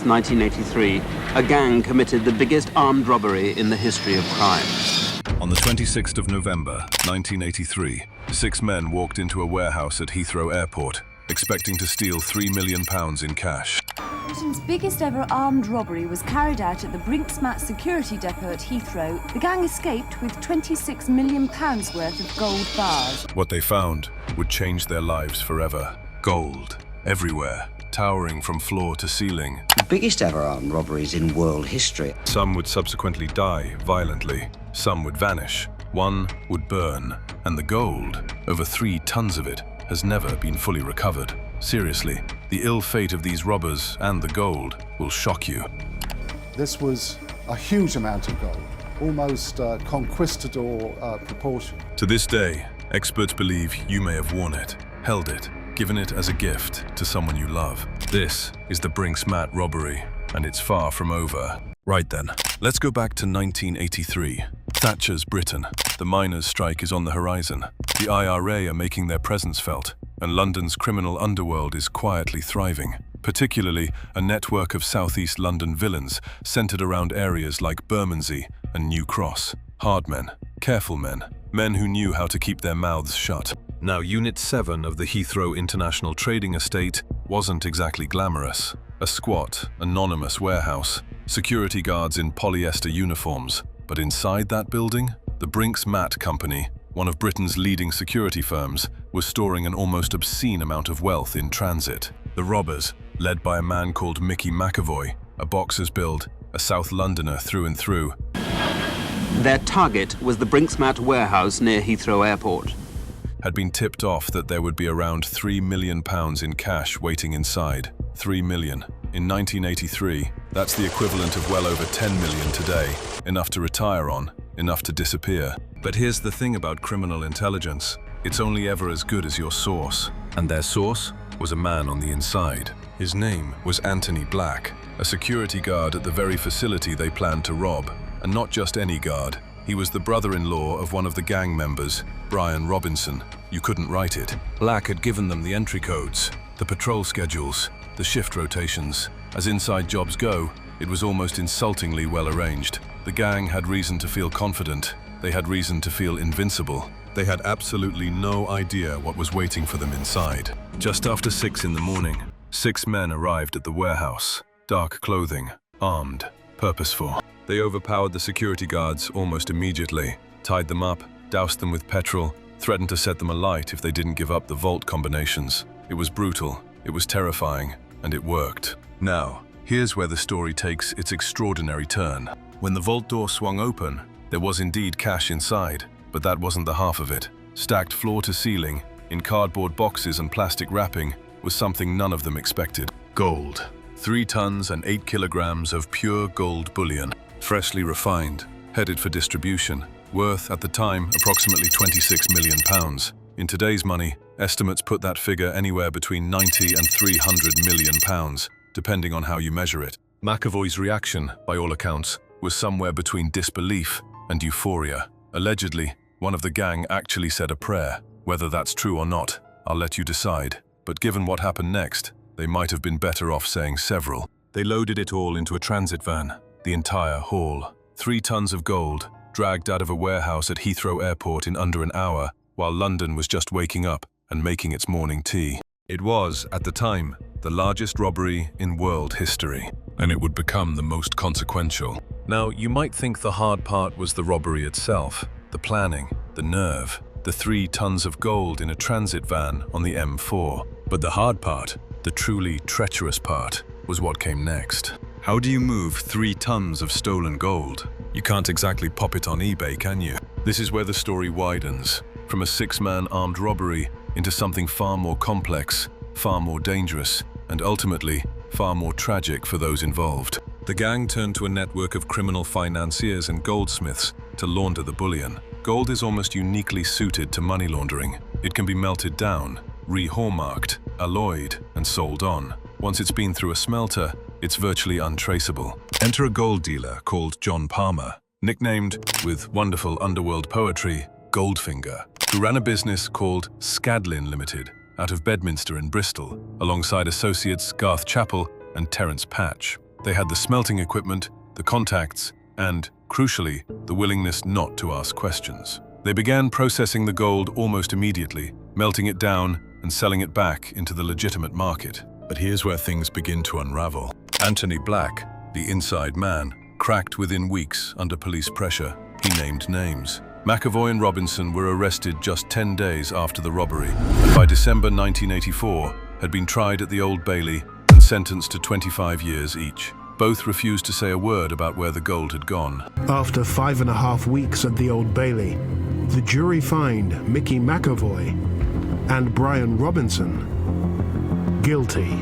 1983, a gang committed the biggest armed robbery in the history of crime. On the 26th of November, 1983, 6 men walked into a warehouse at Heathrow Airport, expecting to steal £3 million in cash. Britain's biggest ever armed robbery was carried out at the Brinksmat security depot at Heathrow. The gang escaped with £26 million worth of gold bars. What they found would change their lives forever. Gold, everywhere, towering from floor to ceiling. The biggest ever armed robberies in world history. Some would subsequently die violently. Some would vanish. One would burn. And the gold, over 3 tons of it, has never been fully recovered. Seriously, the ill fate of these robbers and the gold will shock you. This was a huge amount of gold, almost conquistador proportion. To this day, experts believe you may have worn it, held it, given it as a gift to someone you love. This is the Brinksmat robbery, and it's far from over. Right then, let's go back to 1983. Thatcher's Britain. The miners' strike is on the horizon. The IRA are making their presence felt, and London's criminal underworld is quietly thriving, particularly a network of southeast London villains centered around areas like Bermondsey and New Cross. Hard men, careful men, men who knew how to keep their mouths shut. Now, Unit 7 of the Heathrow International Trading Estate wasn't exactly glamorous. A squat, anonymous warehouse, security guards in polyester uniforms. But inside that building, the Brinksmat Company, one of Britain's leading security firms, was storing an almost obscene amount of wealth in transit. The robbers, led by a man called Mickey McAvoy, a boxer's build, a South Londoner through and through. Their target was the Brinksmat warehouse near Heathrow Airport. Had been tipped off that there would be around £3 million in cash waiting inside. 3 million. In 1983, that's the equivalent of well over 10 million today. Enough to retire on, enough to disappear. But here's the thing about criminal intelligence. It's only ever as good as your source. And their source was a man on the inside. His name was Anthony Black, a security guard at the very facility they planned to rob. And not just any guard. He was the brother-in-law of one of the gang members, Brian Robinson. You couldn't write it. Black had given them the entry codes, the patrol schedules, the shift rotations. As inside jobs go, it was almost insultingly well arranged. The gang had reason to feel confident. They had reason to feel invincible. They had absolutely no idea what was waiting for them inside. Just after 6 in the morning, 6 men arrived at the warehouse. Dark clothing, armed, purposeful. They overpowered the security guards almost immediately, tied them up, doused them with petrol, threatened to set them alight if they didn't give up the vault combinations. It was brutal, it was terrifying, and it worked. Now, here's where the story takes its extraordinary turn. When the vault door swung open, there was indeed cash inside, but that wasn't the half of it. Stacked floor to ceiling, in cardboard boxes and plastic wrapping, was something none of them expected. Gold. 3 tons and 8 kilograms of pure gold bullion. Freshly refined, headed for distribution, worth at the time approximately £26 million. In today's money, estimates put that figure anywhere between £90 and £300 million, depending on how you measure it. McAvoy's reaction, by all accounts, was somewhere between disbelief and euphoria. Allegedly, one of the gang actually said a prayer. Whether that's true or not, I'll let you decide. But given what happened next, they might have been better off saying several. They loaded it all into a transit van. The entire haul. 3 tons of gold, dragged out of a warehouse at Heathrow Airport in under an hour, while London was just waking up and making its morning tea. It was, at the time, the largest robbery in world history, and it would become the most consequential. Now, you might think the hard part was the robbery itself, the planning, the nerve, the 3 tons of gold in a transit van on the M4. But the hard part, the truly treacherous part, was what came next. How do you move 3 tons of stolen gold? You can't exactly pop it on eBay, can you? This is where the story widens, from a 6-man armed robbery into something far more complex, far more dangerous, and ultimately, far more tragic for those involved. The gang turned to a network of criminal financiers and goldsmiths to launder the bullion. Gold is almost uniquely suited to money laundering. It can be melted down, re-hallmarked, alloyed, and sold on. Once it's been through a smelter, it's virtually untraceable. Enter a gold dealer called John Palmer, nicknamed, with wonderful underworld poetry, Goldfinger, who ran a business called Scadlin Limited out of Bedminster in Bristol, alongside associates Garth Chappell and Terence Patch. They had the smelting equipment, the contacts, and, crucially, the willingness not to ask questions. They began processing the gold almost immediately, melting it down and selling it back into the legitimate market. But here's where things begin to unravel. Anthony Black, the inside man, cracked within weeks under police pressure. He named names. McAvoy and Robinson were arrested just 10 days after the robbery, and by December 1984 had been tried at the Old Bailey and sentenced to 25 years each. Both refused to say a word about where the gold had gone. After 5.5 weeks at the Old Bailey, the jury fined Mickey McAvoy and Brian Robinson guilty.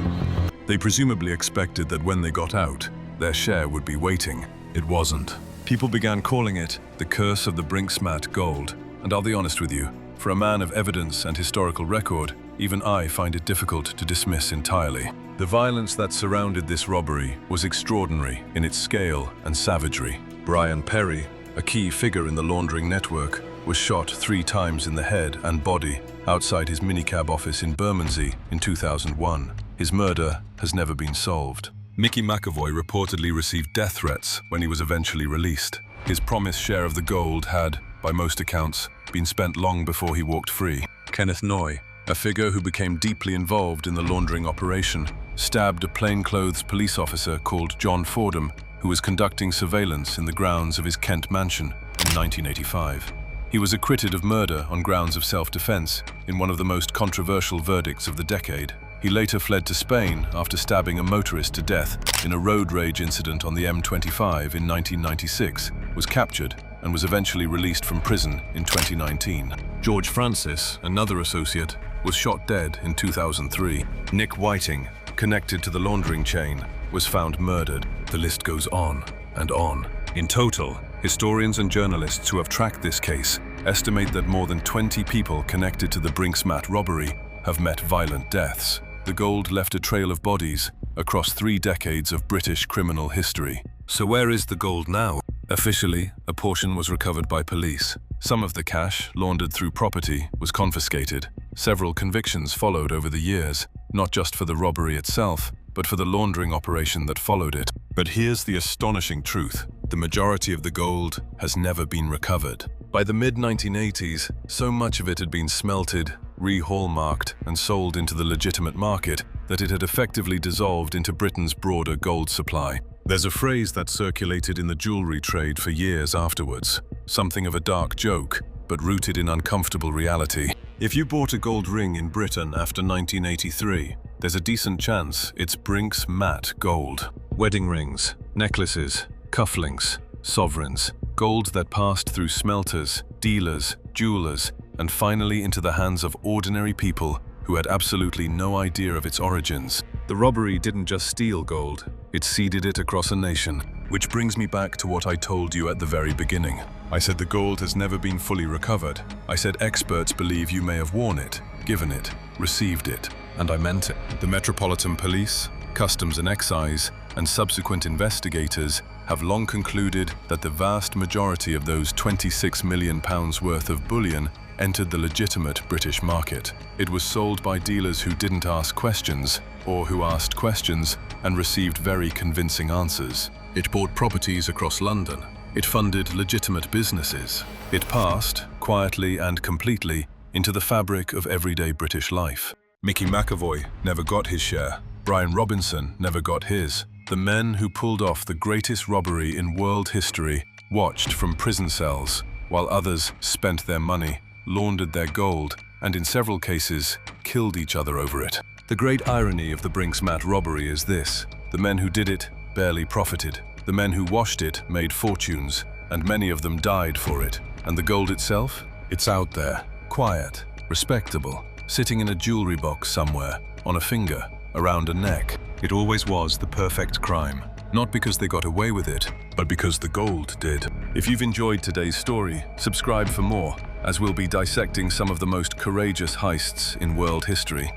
They presumably expected that when they got out, their share would be waiting. It wasn't. People began calling it the curse of the Brinksmat gold. And I'll be honest with you, for a man of evidence and historical record, even I find it difficult to dismiss entirely. The violence that surrounded this robbery was extraordinary in its scale and savagery. Brian Perry, a key figure in the laundering network, was shot 3 times in the head and body outside his minicab office in Bermondsey in 2001. His murder has never been solved. Mickey McAvoy reportedly received death threats when he was eventually released. His promised share of the gold had, by most accounts, been spent long before he walked free. Kenneth Noy, a figure who became deeply involved in the laundering operation, stabbed a plainclothes police officer called John Fordham, who was conducting surveillance in the grounds of his Kent mansion in 1985. He was acquitted of murder on grounds of self-defense in one of the most controversial verdicts of the decade. He later fled to Spain after stabbing a motorist to death in a road rage incident on the M25 in 1996, was captured and was eventually released from prison in 2019. George Francis, another associate, was shot dead in 2003. Nick Whiting, connected to the laundering chain, was found murdered. The list goes on and on. In total, historians and journalists who have tracked this case estimate that more than 20 people connected to the Brinksmat robbery have met violent deaths. The gold left a trail of bodies across 3 decades of British criminal history. So where is the gold now? Officially, a portion was recovered by police. Some of the cash, laundered through property, was confiscated. Several convictions followed over the years, not just for the robbery itself, but for the laundering operation that followed it. But here's the astonishing truth. The majority of the gold has never been recovered. By the mid-1980s, so much of it had been smelted, re-hallmarked, and sold into the legitimate market that it had effectively dissolved into Britain's broader gold supply. There's a phrase that circulated in the jewelry trade for years afterwards, something of a dark joke, but rooted in uncomfortable reality. If you bought a gold ring in Britain after 1983, there's a decent chance it's Brinksmat gold. Wedding rings, necklaces, cufflinks, sovereigns, gold that passed through smelters, dealers, jewelers, and finally into the hands of ordinary people who had absolutely no idea of its origins. The robbery didn't just steal gold, it seeded it across a nation. Which brings me back to what I told you at the very beginning. I said the gold has never been fully recovered. I said experts believe you may have worn it, given it, received it. And I meant it. The Metropolitan Police, Customs and Excise, and subsequent investigators have long concluded that the vast majority of those £26 million worth of bullion entered the legitimate British market. It was sold by dealers who didn't ask questions, or who asked questions and received very convincing answers. It bought properties across London. It funded legitimate businesses. It passed, quietly and completely, into the fabric of everyday British life. Mickey McAvoy never got his share. Brian Robinson never got his. The men who pulled off the greatest robbery in world history watched from prison cells, while others spent their money, laundered their gold, and in several cases, killed each other over it. The great irony of the Brinksmat robbery is this: the men who did it barely profited. The men who washed it made fortunes, and many of them died for it. And the gold itself? It's out there, quiet, respectable, sitting in a jewelry box somewhere, on a finger, around a neck. It always was the perfect crime. Not because they got away with it, but because the gold did. If you've enjoyed today's story, subscribe for more, as we'll be dissecting some of the most courageous heists in world history.